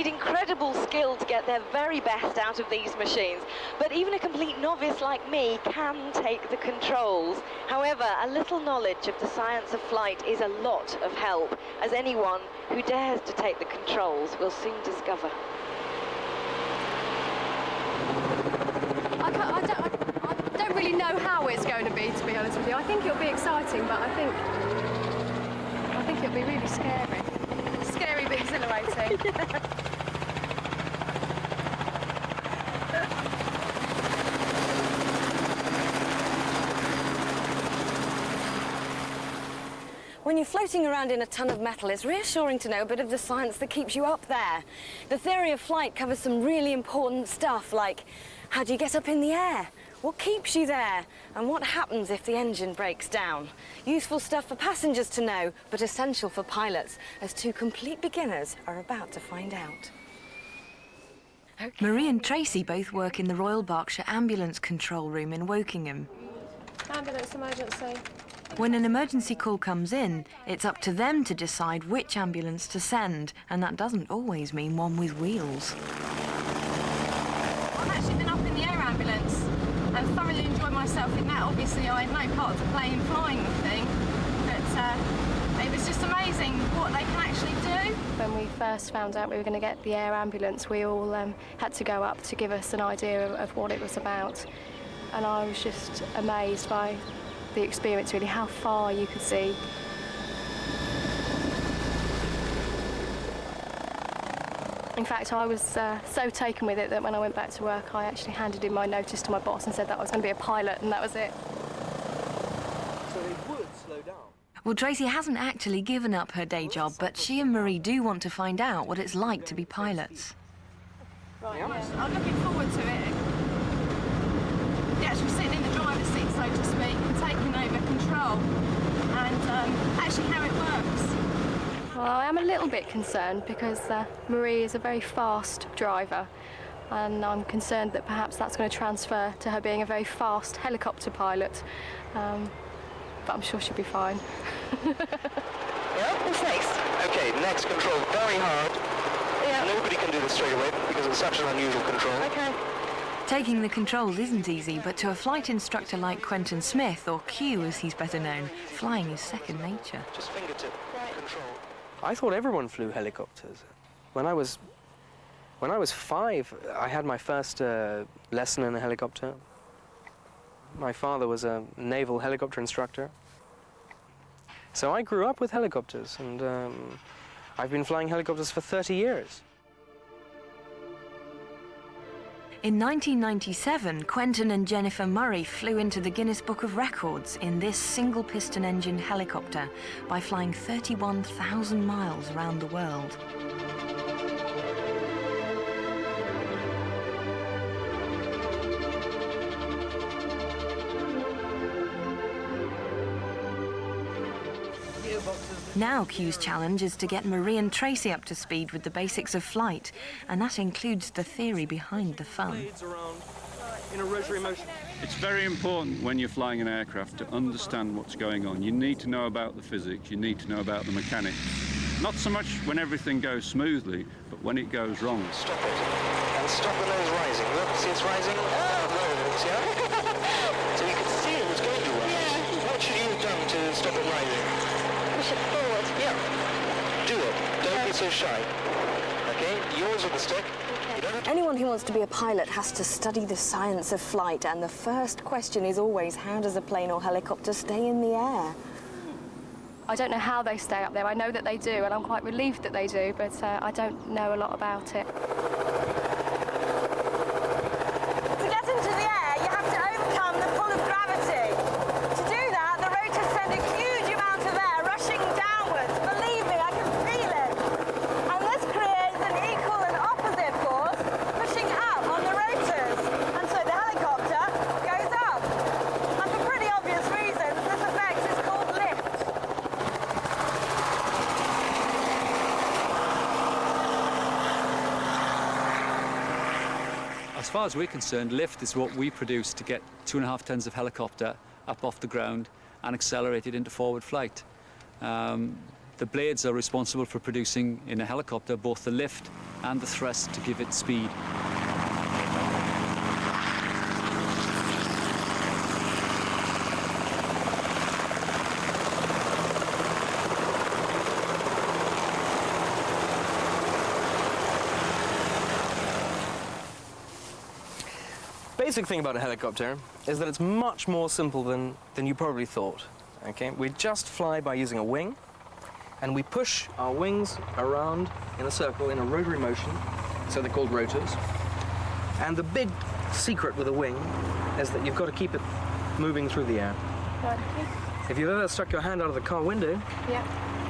need incredible skill to get their very best out of these machines, but even a complete novice like me can take the controls. However, a little knowledge of the science of flight is a lot of help, as anyone who dares to take the controls will soon discover. I don't really know how it's going to be honest with you. I think it'll be exciting, but I think it'll be really scary. Scary but exhilarating. When you're floating around in a ton of metal, it's reassuring to know a bit of the science that keeps you up there. The theory of flight covers some really important stuff, like how do you get up in the air? What keeps you there? And what happens if the engine breaks down? Useful stuff for passengers to know, but essential for pilots, as two complete beginners are about to find out. Okay. Marie and Tracy both work in the Royal Berkshire Ambulance Control Room in Wokingham. Ambulance emergency. When an emergency call comes in, it's up to them to decide which ambulance to send, and that doesn't always mean one with wheels. I've actually been up in the air ambulance and thoroughly enjoyed myself in that. Obviously, I had no part to play in flying the thing, but it was just amazing what they can actually do. When we first found out we were going to get the air ambulance, we all had to go up to give us an idea of what it was about. And I was just amazed by the experience, really, how far you could see. In fact, I was so taken with it that when I went back to work, I actually handed in my notice to my boss and said that I was going to be a pilot, and that was it. So they would slow down? Well, Tracy hasn't actually given up her day job, but she and Marie do want to find out what it's like to be pilots. Right, yeah. I'm looking forward to it. Actually sitting in the driver's seat, so to speak, and taking over control, and actually how it works. Well, I am a little bit concerned because Marie is a very fast driver, and I'm concerned that perhaps that's going to transfer to her being a very fast helicopter pilot, but I'm sure she'll be fine. Yeah, what's next? Okay, next control, very hard. Yeah. Nobody can do this straight away because it's such an unusual control. Okay. Taking the controls isn't easy, but to a flight instructor like Quentin Smith, or Q as he's better known, flying is second nature. Just fingertip control. I thought everyone flew helicopters. When I was 5, I had my first lesson in a helicopter. My father was a naval helicopter instructor. So I grew up with helicopters, and I've been flying helicopters for 30 years. In 1997, Quentin and Jennifer Murray flew into the Guinness Book of Records in this single-piston engine helicopter by flying 31,000 miles around the world. Now Q's challenge is to get Marie and Tracy up to speed with the basics of flight, and that includes the theory behind the fun. In a rotary motion. It's very important when you're flying an aircraft to understand what's going on. You need to know about the physics, you need to know about the mechanics. Not so much when everything goes smoothly, but when it goes wrong. Stop it. And stop the nose rising. Look, see it's rising? Oh, no, yeah? So you can see it was going to rise. Yeah. What should you have done to stop it rising? Push it forward. Yeah. Do it. Don't be so shy. Okay? Yours with the stick. Okay. Anyone who wants to be a pilot has to study the science of flight, and the first question is always, how does a plane or helicopter stay in the air? I don't know how they stay up there. I know that they do, and I'm quite relieved that they do, but I don't know a lot about it. To get into the air, you have to overcome the pull of gravity. To do that, the rotors send a huge amount of air rushing downwards. Believe me, I can feel it. And this creates an equal and opposite force pushing up on the rotors. And so the helicopter goes up. And for pretty obvious reasons, this effect is called lift. As far as we're concerned, lift is what we produce to get 2.5 tons of helicopter up off the ground and accelerate it into forward flight. The blades are responsible for producing, in a helicopter, both the lift and the thrust to give it speed. Basic thing about a helicopter is that it's much more simple than you probably thought. Okay, we just fly by using a wing, and we push our wings around in a circle in a rotary motion, so they're called rotors. And the big secret with a wing is that you've got to keep it moving through the air. If you've ever stuck your hand out of the car window,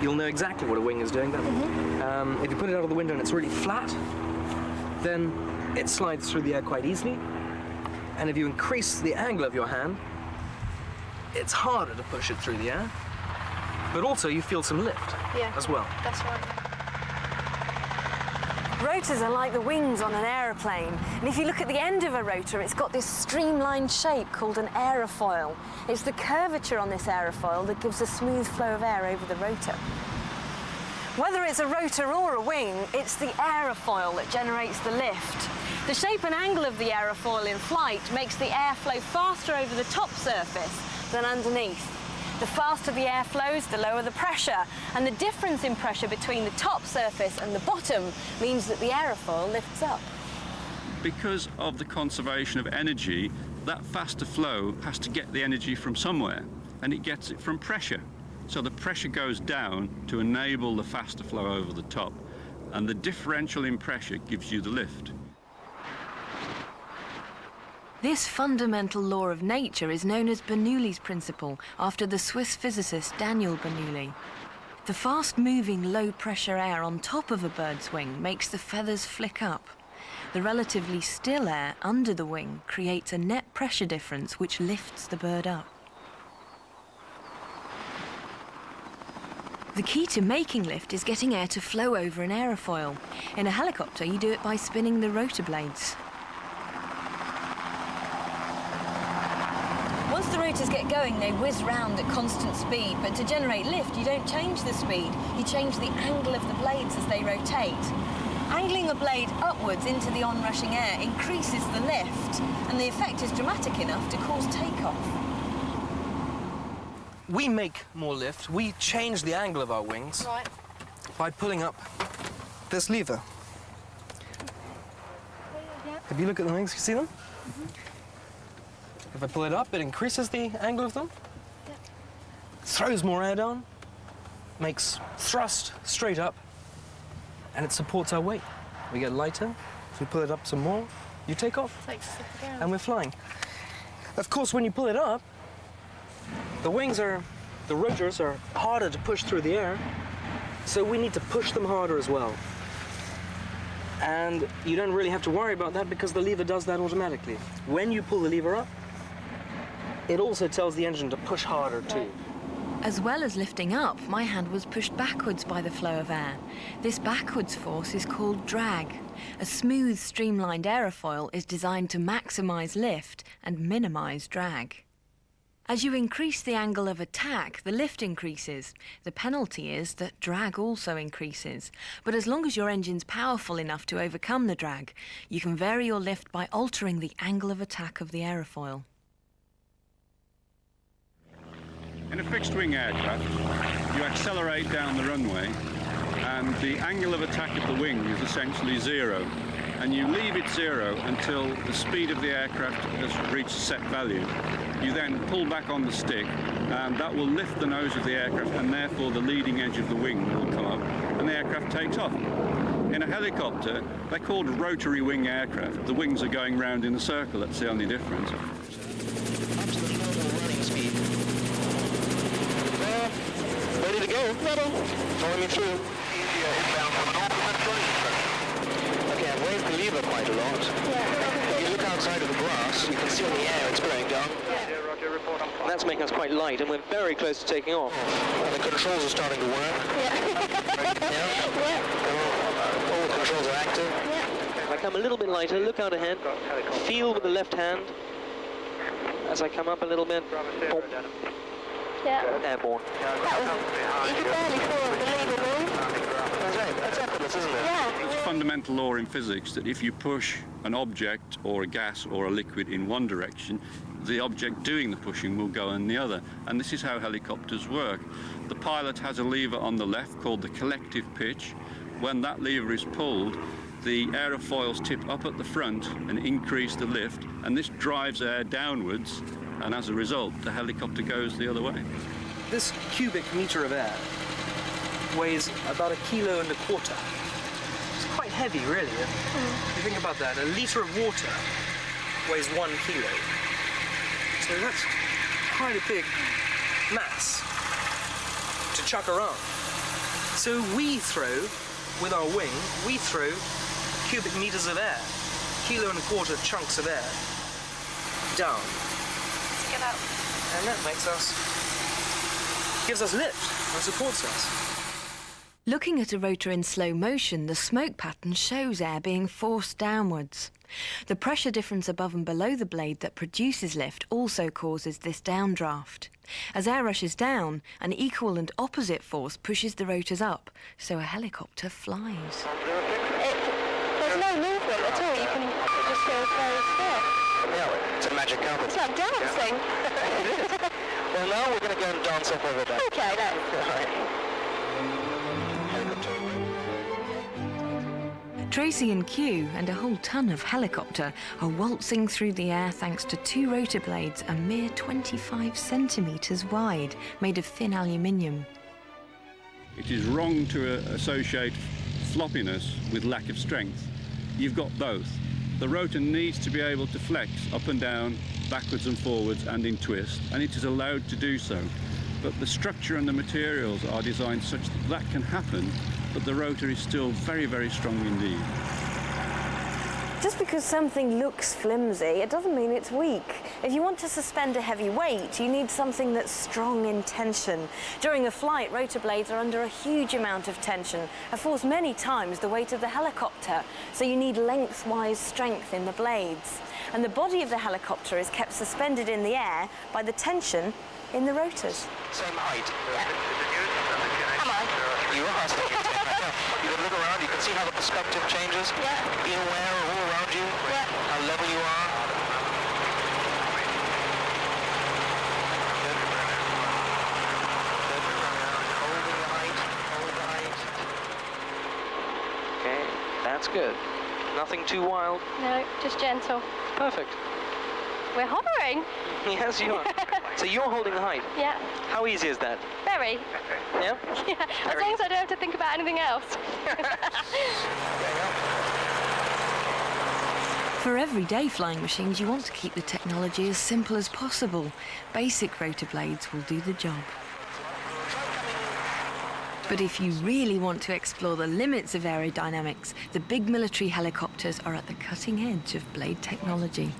you'll know exactly what a wing is doing. If you put it out of the window and it's really flat, then it slides through the air quite easily. And if you increase the angle of your hand, it's harder to push it through the air, but also you feel some lift as well. That's right. Rotors are like the wings on an aeroplane, and if you look at the end of a rotor, it's got this streamlined shape called an aerofoil. It's the curvature on this aerofoil that gives a smooth flow of air over the rotor. Whether it's a rotor or a wing, it's the aerofoil that generates the lift. The shape and angle of the aerofoil in flight makes the air flow faster over the top surface than underneath. The faster the air flows, the lower the pressure, and the difference in pressure between the top surface and the bottom means that the aerofoil lifts up. Because of the conservation of energy, that faster flow has to get the energy from somewhere, and it gets it from pressure. So the pressure goes down to enable the faster flow over the top, and the differential in pressure gives you the lift. This fundamental law of nature is known as Bernoulli's principle, after the Swiss physicist Daniel Bernoulli. The fast-moving, low-pressure air on top of a bird's wing makes the feathers flick up. The relatively still air under the wing creates a net pressure difference which lifts the bird up. The key to making lift is getting air to flow over an aerofoil. In a helicopter, you do it by spinning the rotor blades. Once the rotors get going, they whiz round at constant speed, but to generate lift, you don't change the speed, you change the angle of the blades as they rotate. Angling a blade upwards into the onrushing air increases the lift, and the effect is dramatic enough to cause takeoff. We make more lift, we change the angle of our wings by pulling up this lever. If you look at the wings, you see them? If I pull it up, it increases the angle of them, throws more air down, makes thrust straight up, and it supports our weight. We get lighter. If we pull it up some more, you take off, and we're flying. Of course, when you pull it up, the rotors are harder to push through the air, so we need to push them harder as well. And you don't really have to worry about that because the lever does that automatically. When you pull the lever up, it also tells the engine to push harder too. As well as lifting up, my hand was pushed backwards by the flow of air. This backwards force is called drag. A smooth, streamlined aerofoil is designed to maximize lift and minimize drag. As you increase the angle of attack, the lift increases. The penalty is that drag also increases. But as long as your engine's powerful enough to overcome the drag, you can vary your lift by altering the angle of attack of the aerofoil. In a fixed-wing aircraft, you accelerate down the runway, and the angle of attack of the wing is essentially zero. And you leave it zero until the speed of the aircraft has reached a set value. You then pull back on the stick, and that will lift the nose of the aircraft, and therefore the leading edge of the wing will come up, and the aircraft takes off. In a helicopter, they're called rotary wing aircraft. The wings are going round in a circle, that's the only difference. Up to the normal running speed. Ready to go. Level. Follow me through. Inbound from an augment running instruction. Okay, I've raised the lever quite a lot. If you look outside of the glass, you can see in the air it's going down. And that's making us quite light, and we're very close to taking off. And the controls are starting to work. All the controls are active. If I come a little bit lighter, look out ahead. Feel with the left hand as I come up a little bit. Boom. Airborne. You could barely follow the lever move. That's effortless, isn't it? Yeah. It's a fundamental law in physics that if you push an object or a gas or a liquid in one direction, the object doing the pushing will go in the other. And this is how helicopters work. The pilot has a lever on the left called the collective pitch. When that lever is pulled, the aerofoils tip up at the front and increase the lift, and this drives air downwards, and as a result, the helicopter goes the other way. This cubic meter of air weighs about 1.25 kilos. It's quite heavy, really. If you think about that, a litre of water weighs 1 kilo. So that's quite a big mass to chuck around. So we throw, with our wing, we throw cubic meters of air, 1.25 kilo chunks of air, down. Get up. And that gives us lift and supports us. Looking at a rotor in slow motion, the smoke pattern shows air being forced downwards. The pressure difference above and below the blade that produces lift also causes this downdraft. As air rushes down, an equal and opposite force pushes the rotors up, so a helicopter flies. There's no movement at all. It just feels very still. Yeah, it's a magic carpet. It's like dancing. Well, now we're going to go and dance off over there. Okay, let's. All right. Tracy and Q and a whole ton of helicopter are waltzing through the air thanks to 2 rotor blades a mere 25 centimetres wide, made of thin aluminium. It is wrong to associate floppiness with lack of strength. You've got both. The rotor needs to be able to flex up and down, backwards and forwards and in twist, and it is allowed to do so. But the structure and the materials are designed such that that can happen, but the rotor is still very, very strong indeed. Just because something looks flimsy, it doesn't mean it's weak. If you want to suspend a heavy weight, you need something that's strong in tension. During a flight, rotor blades are under a huge amount of tension, a force many times the weight of the helicopter, so you need lengthwise strength in the blades. And the body of the helicopter is kept suspended in the air by the tension in the rotors. Same height. Yeah. Come on. You are sticking to it right now. You can look around, you can see how the perspective changes. Yeah. Be aware of all around you, Yeah. how level you are. Hold the height, hold the height. Okay, that's good. Nothing too wild. No, just gentle. Perfect. We're hovering. Yes, you are. So you're holding the height. Yeah. How easy is that? Very. Yeah? Yeah. As long as I don't have to think about anything else. For everyday flying machines, you want to keep the technology as simple as possible. Basic rotor blades will do the job. But if you really want to explore the limits of aerodynamics, the big military helicopters are at the cutting edge of blade technology.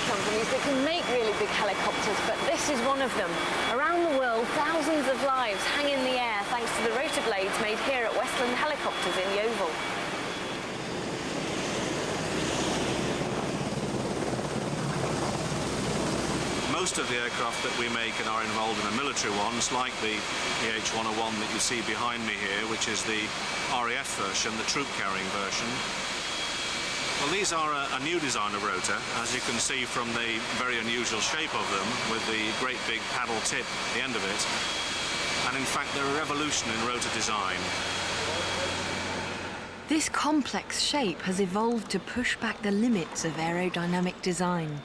Companies that can make really big helicopters, but this is one of them. Around the world, thousands of lives hang in the air thanks to the rotor blades made here at Westland Helicopters in Yeovil. Most of the aircraft that we make and are involved in are military ones, like the H101 that you see behind me here, which is the RAF version, the troop-carrying version. Well, these are a new design of rotor, as you can see from the very unusual shape of them, with the great big paddle tip at the end of it. And in fact, they're a revolution in rotor design. This complex shape has evolved to push back the limits of aerodynamic design.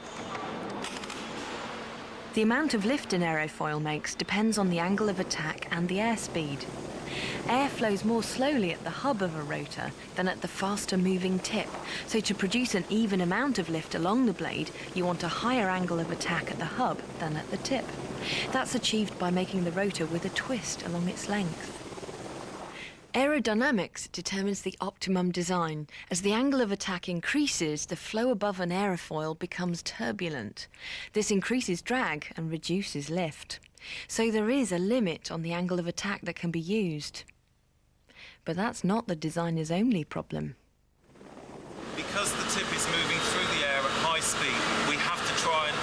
The amount of lift an aerofoil makes depends on the angle of attack and the airspeed. Air flows more slowly at the hub of a rotor than at the faster moving tip, so to produce an even amount of lift along the blade, you want a higher angle of attack at the hub than at the tip. That's achieved by making the rotor with a twist along its length. Aerodynamics determines the optimum design. As the angle of attack increases, the flow above an aerofoil becomes turbulent. This increases drag and reduces lift. So there is a limit on the angle of attack that can be used. But that's not the designer's only problem. Because the tip is moving through the air at high speed, we have to try and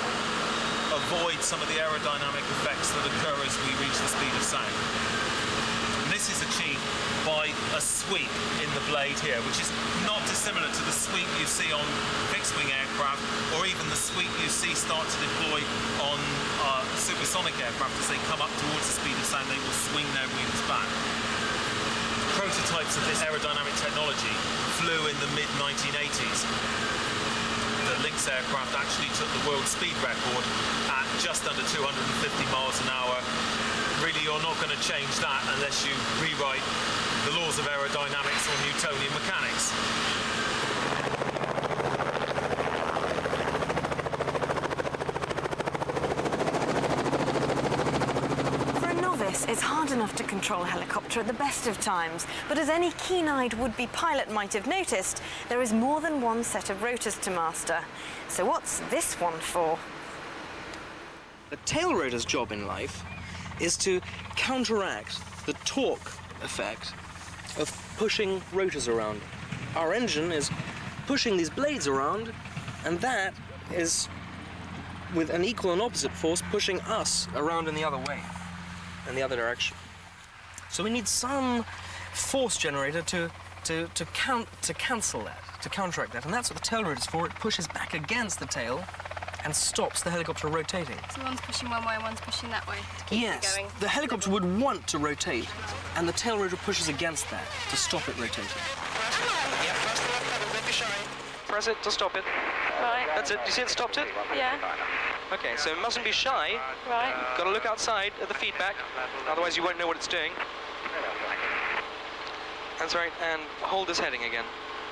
avoid some of the aerodynamic effects that occur as we reach the speed of sound. And this is achieved by a sweep in the blade here, which is not dissimilar to the sweep you see on fixed-wing aircraft, or even the sweep you see start to deploy on supersonic aircraft. As they come up towards the speed of sound, they will swing their wings back. Prototypes of this aerodynamic technology flew in the mid-1980s. The Lynx aircraft actually took the world speed record at just under 250 miles an hour. Really, you're not going to change that unless you rewrite the laws of aerodynamics or Newtonian mechanics. It's hard enough to control a helicopter at the best of times, but as any keen-eyed would-be pilot might have noticed, there is more than one set of rotors to master. So what's this one for? The tail rotor's job in life is to counteract the torque effect of pushing rotors around. Our engine is pushing these blades around, and that is, with an equal and opposite force, pushing us around in the other way. In the other direction. So we need some force generator to cancel that, to counteract that, and that's what the tail rotor is for. It pushes back against the tail and stops the helicopter rotating. So one's pushing one way and one's pushing that way to keep it going. The helicopter would want to rotate, and the tail rotor pushes against that to stop it rotating. Yeah, press the left pedal, don't be shy. Press it to stop it. Right. That's it. You see it stopped it? Yeah. Okay, so it mustn't be shy. Right. Got to look outside at the feedback, otherwise you won't know what it's doing. That's right, and hold this heading again.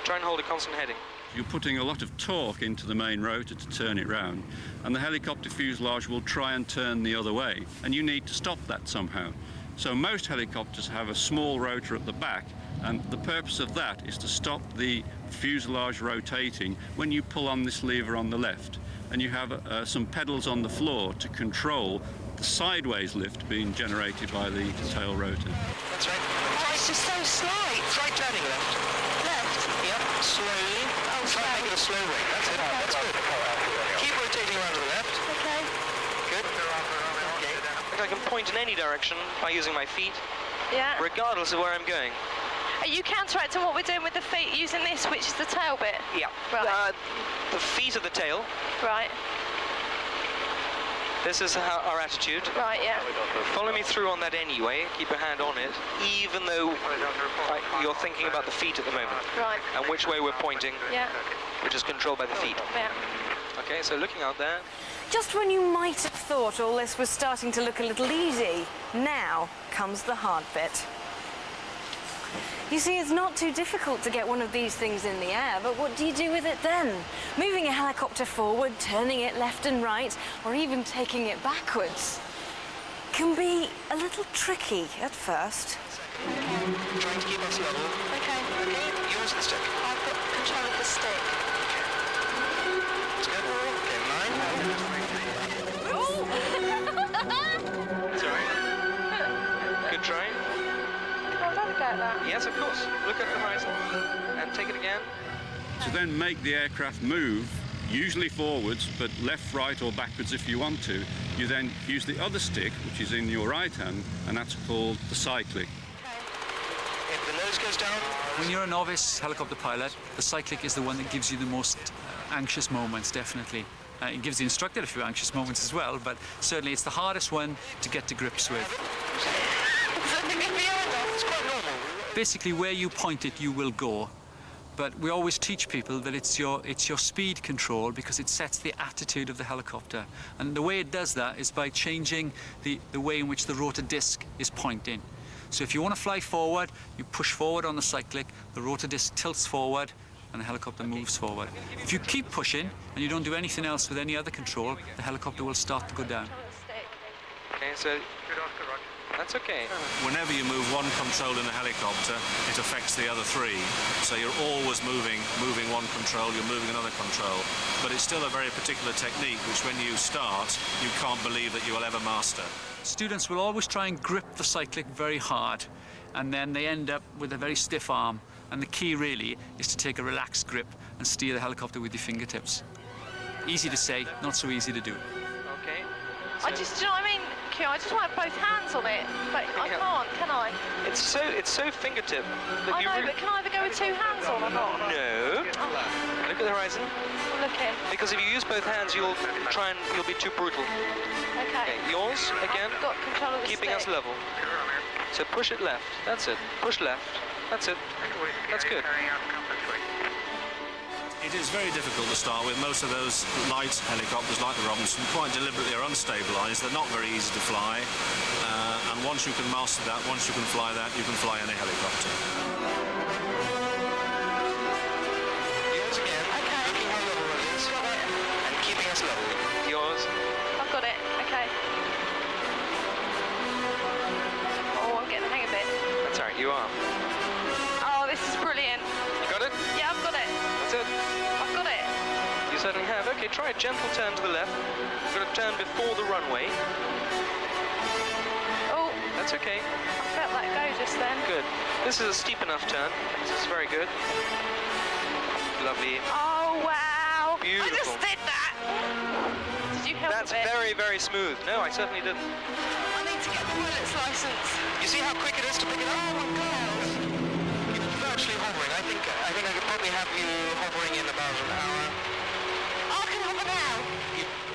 Try and hold a constant heading. You're putting a lot of torque into the main rotor to turn it round, and the helicopter fuselage will try and turn the other way, and you need to stop that somehow. So most helicopters have a small rotor at the back, and the purpose of that is to stop the fuselage rotating when you pull on this lever on the left. And you have some pedals on the floor to control the sideways lift being generated by the tail rotor. That's right. Oh, it's just so slight. Try turning left. Left. Yep, slowly. Oh, Try and make it a slow wing. That's it. That's good. Keep rotating around to the left. Okay. Good. Okay. I can point in any direction by using my feet, Yeah. regardless of where I'm going. Are you counteracting what we're doing with the feet using this, which is the tail bit? Yeah. Right. The feet of the tail. Right. This is our attitude. Right, yeah. Follow me through on that anyway. Keep your hand on it, even though you're thinking about the feet at the moment. Right. And which way we're pointing, Yeah. which is controlled by the feet. Yeah. Okay, so looking out there. Just when you might have thought all this was starting to look a little easy, now comes the hard bit. You see, it's not too difficult to get one of these things in the air, but what do you do with it then? Moving a helicopter forward, turning it left and right, or even taking it backwards can be a little tricky at first. Trying to keep us level. Okay. Okay, use the stick. I've got control of the stick. That's good. Okay, 9. Sorry. Good try. I'll have a go at that. Yes, of course. Look at the horizon and take it again. To then make the aircraft move, usually forwards, but left, right or backwards if you want to, you then use the other stick, which is in your right hand, and that's called the cyclic. If the nose goes down. When you're a novice helicopter pilot, the cyclic is the one that gives you the most anxious moments, definitely. It gives the instructor a few anxious moments as well, but certainly it's the hardest one to get to grips with. It's quite normal. Basically, where you point it, you will go. But we always teach people that it's your speed control, because it sets the attitude of the helicopter. And the way it does that is by changing the way in which the rotor disc is pointing. So if you want to fly forward, you push forward on the cyclic, the rotor disc tilts forward, and the helicopter moves forward. If you keep pushing and you don't do anything else with any other control, the helicopter will start to go down. Okay, so that's okay. Whenever you move one control in a helicopter, it affects the other three. So you're always moving one control, you're moving another control. But it's still a very particular technique, which when you start, you can't believe that you will ever master. Students will always try and grip the cyclic very hard. and then they end up with a very stiff arm. And the key really is to take a relaxed grip and steer the helicopter with your fingertips. Easy to say, not so easy to do. Okay. I just, do you know what I mean? Q, I just want both hands on it, but I can't, can I? It's so fingertip. That I know, but can I either go with two hands on or not? No. Oh. Look at the horizon. I'm looking. Because if you use both hands, you'll be too brutal. Okay. Yours again. I've got control of the Keeping stick. us level. So push it left. That's it. Push left. That's it. That's good. It is very difficult to start with. Most of those light helicopters, like the Robinson, quite deliberately are unstabilised. They're not very easy to fly. And once you can master that, once you can fly that, you can fly any helicopter. Yours again. Okay. Looking how level it is. And keeping us level. Yours. I've got it. Okay. Oh, I'm getting the hang of it. That's all right. You are. Oh, this is brilliant. You got it? Yeah, I've got it. That's it. I've got it. You certainly have. Okay, try a gentle turn to the left. You're going to turn before the runway. Oh, That's okay. I felt that go just then. Good. This is a steep enough turn. This is very good. Lovely. Oh, wow. I Beautiful. just did that. Did you help That's a bit? very, very smooth. No, I certainly didn't. I need to get the pilot's license. You see how quick it is to pick it up? Oh my God! You're actually hovering. I think I could probably have you hovering in about an hour. I can hover now.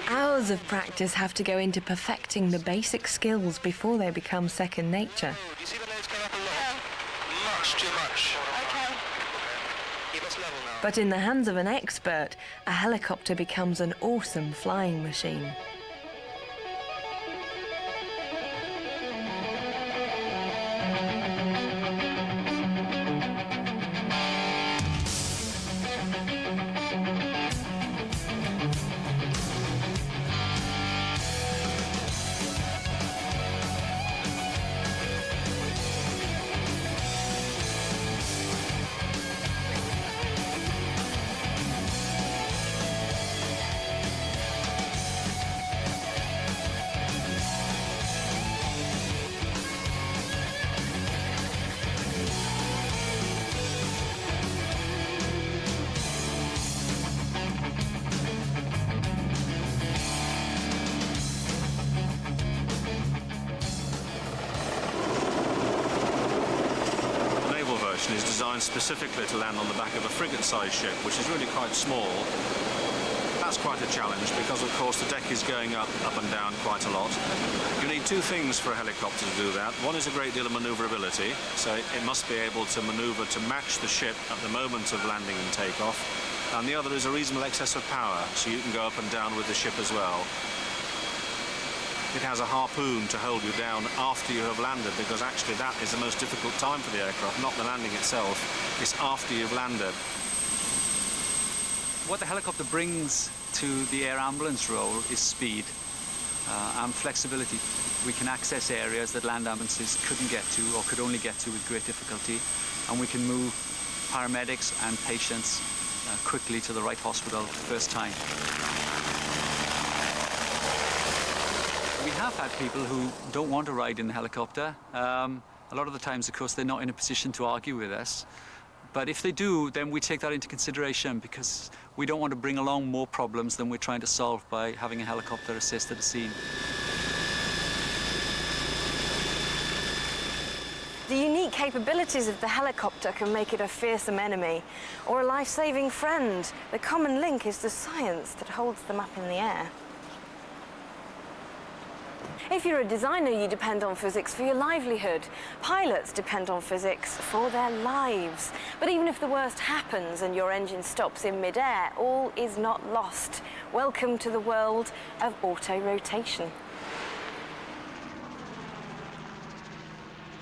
Hours of practice have to go into perfecting the basic skills before they become second nature. Oh, do you see the nose going up a lot? Much too much. Okay. Keep us level now. But in the hands of an expert, a helicopter becomes an awesome flying machine. Is designed specifically to land on the back of a frigate-sized ship, which is really quite small. That's quite a challenge because, of course, the deck is going up and down quite a lot. You need two things for a helicopter to do that. One is a great deal of manoeuvrability, so it must be able to manoeuvre to match the ship at the moment of landing and takeoff. And the other is a reasonable excess of power, so you can go up and down with the ship as well. It has a harpoon to hold you down after you have landed, because actually that is the most difficult time for the aircraft, not the landing itself. It's after you've landed. What the helicopter brings to the air ambulance role is speed and flexibility. We can access areas that land ambulances couldn't get to or could only get to with great difficulty, and we can move paramedics and patients quickly to the right hospital first time. We have had people who don't want to ride in the helicopter. A lot of the times, of course, they're not in a position to argue with us. But if they do, then we take that into consideration, because we don't want to bring along more problems than we're trying to solve by having a helicopter assist at a scene. The unique capabilities of the helicopter can make it a fearsome enemy or a life-saving friend. The common link is the science that holds them up in the air. If you're a designer, you depend on physics for your livelihood. Pilots depend on physics for their lives. But even if the worst happens and your engine stops in mid-air, all is not lost. Welcome to the world of auto-rotation.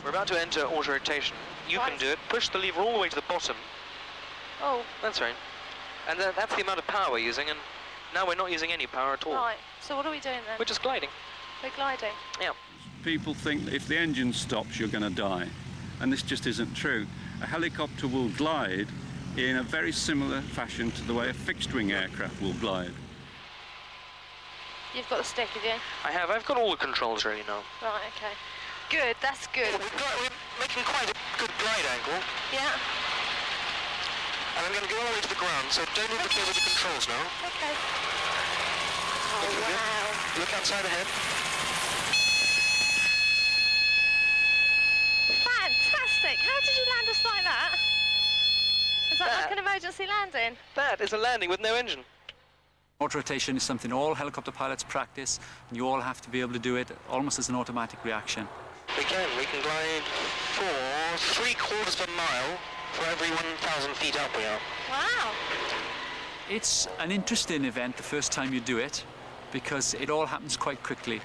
We're about to enter auto rotation. You can do it. Push the lever all the way to the bottom. Oh. That's right. And that's the amount of power we're using, and now we're not using any power at all. Right. So what are we doing then? We're just gliding. We're gliding. Yeah. People think that if the engine stops, you're going to die. And this just isn't true. A helicopter will glide in a very similar fashion to the way a fixed-wing aircraft will glide. You've got the stick, have you? I have. I've got all the controls ready now. Right, okay. good, that's good. We're making quite a good glide angle. Yeah. And I'm going to go all the way to the ground, so don't interfere with the controls now. Okay. Oh, wow. Look outside ahead. Fantastic. How did you land us like that? Is that like an emergency landing? That is a landing with no engine. Auto rotation is something all helicopter pilots practice, and you all have to be able to do it almost as an automatic reaction. We can glide for 3/4 of a mile for every 1,000 feet up we are. Wow. It's an interesting event the first time you do it, because it all happens quite quickly.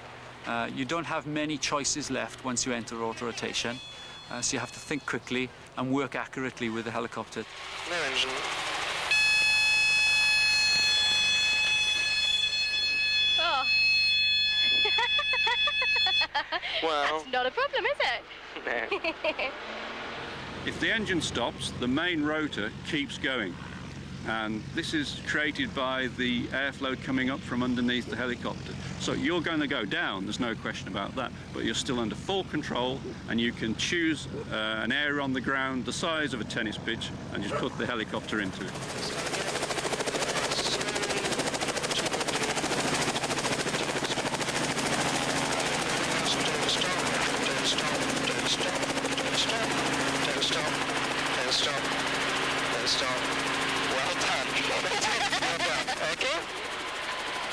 You don't have many choices left once you enter auto rotation, so you have to think quickly and work accurately with the helicopter. No engine. Oh. Well, That's not a problem, is it? no. If the engine stops, the main rotor keeps going. And this is created by the airflow coming up from underneath the helicopter. So you're going to go down, there's no question about that, but you're still under full control, and you can choose an area on the ground the size of a tennis pitch and just put the helicopter into it. Don't stop. Well done. Okay?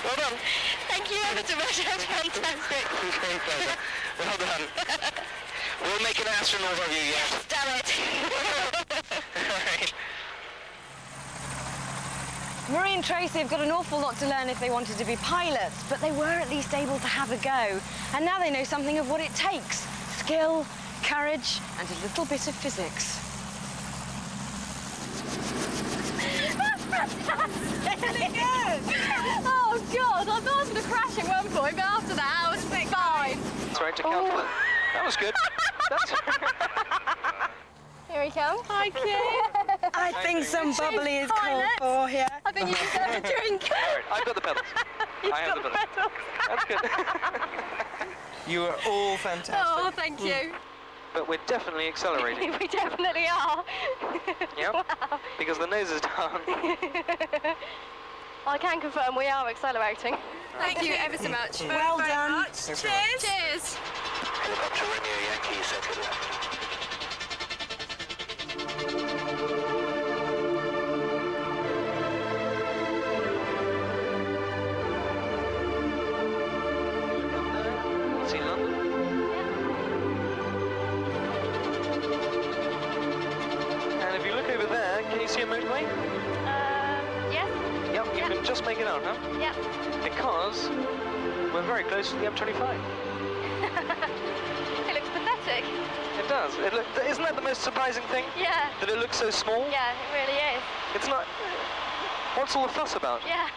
Well done. Thank you ever so much. That's fantastic. Great pleasure. Well done. We'll make an astronaut of you yet. Damn it. All right. Marie and Tracy have got an awful lot to learn if they wanted to be pilots, but they were at least able to have a go. And now they know something of what it takes. Skill, courage, and a little bit of physics. Really good. Oh God, I thought I was going to crash at one point, but after that I was fine. That's right to count. Oh. That was good. That's Here we come. Hi, kid. I think some bubbly is called for here. I think you deserve a drink. I've got the pedals. I have the pedals. That's good. You are all fantastic. Oh, thank you. But we're definitely accelerating. We definitely are. Yep. Wow. Because the nose is down. I can confirm we are accelerating. Thank you ever so much. Well done. Cheers. Cheers. Helicopter Romeo Yankee set to left. See London? And if you look over there, can you see a motorway? Yes. Yep, you can just make it out, huh? Yep. Because we're very close to the M25. It looks pathetic. It does. Isn't that the most surprising thing? Yeah. That it looks so small? Yeah, it really is. It's not... What's all the fuss about? Yeah.